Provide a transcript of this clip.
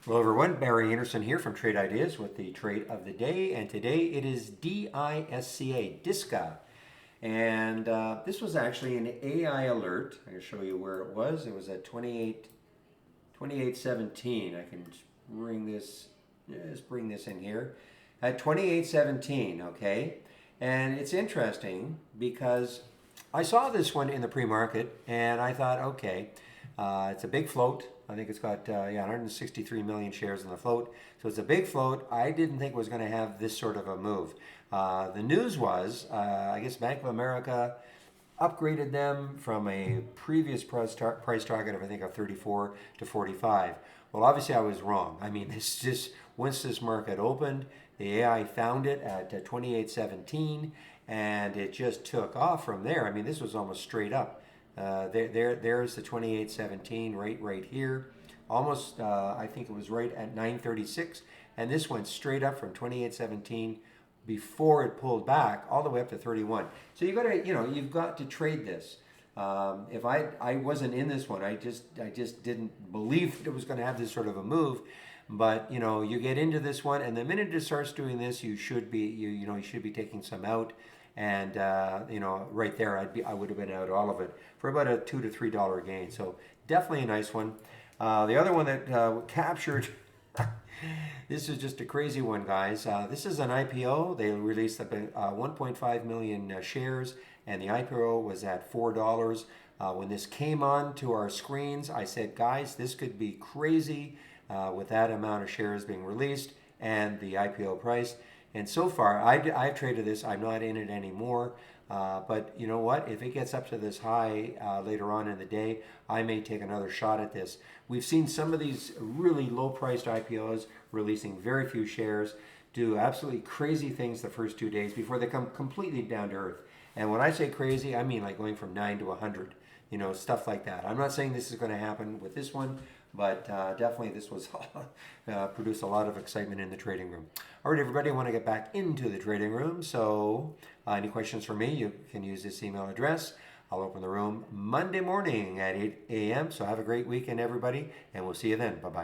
Hello everyone, Barry Anderson here from Trade Ideas with the trade of the day, and today it is DISCA, DISCA. And this was actually an AI alert. I can show you where it was. It was at 2817. I can just bring this in here. At 2817, okay? And it's interesting because I saw this one in the pre-market and I thought, okay, it's a big float. I think it's got 163 million shares in the float. So it's a big float. I didn't think it was going to have this sort of a move. The news was, I guess Bank of America upgraded them from a previous price target of I think of 34 to 45. Well, obviously I was wrong. I mean, this just once this market opened, the AI found it at 28.17, and it just took off from there. I mean, this was almost straight up. There's the 28.17 right here. Almost, I think it was right at 936, and this went straight up from 28.17 before it pulled back all the way up to 31. So you got to, you've got to trade this. If I wasn't in this one, I just didn't believe it was going to have this sort of a move. But you get into this one, and the minute it starts doing this, you should be you should be taking some out. And right there, I would have been out all of it for about a $2 to $3 gain. So definitely a nice one. The other one that captured. This is just a crazy one, guys. This is an IPO. They released about 1.5 million shares, and the IPO was at $4. When this came on to our screens, I said, guys, this could be crazy with that amount of shares being released and the IPO price. And so far, I've traded this. I'm not in it anymore. But you know what? If it gets up to this high later on in the day, I may take another shot at this. We've seen some of these really low-priced IPOs releasing very few shares, do absolutely crazy things the first 2 days before they come completely down to earth. And when I say crazy, I mean like going from 9 to 100, stuff like that. I'm not saying this is going to happen with this one, but definitely this was produced a lot of excitement in the trading room. All right, everybody, I want to get back into the trading room. So any questions for me, you can use this email address. I'll open the room Monday morning at 8 a.m. So have a great weekend, everybody, and we'll see you then. Bye-bye.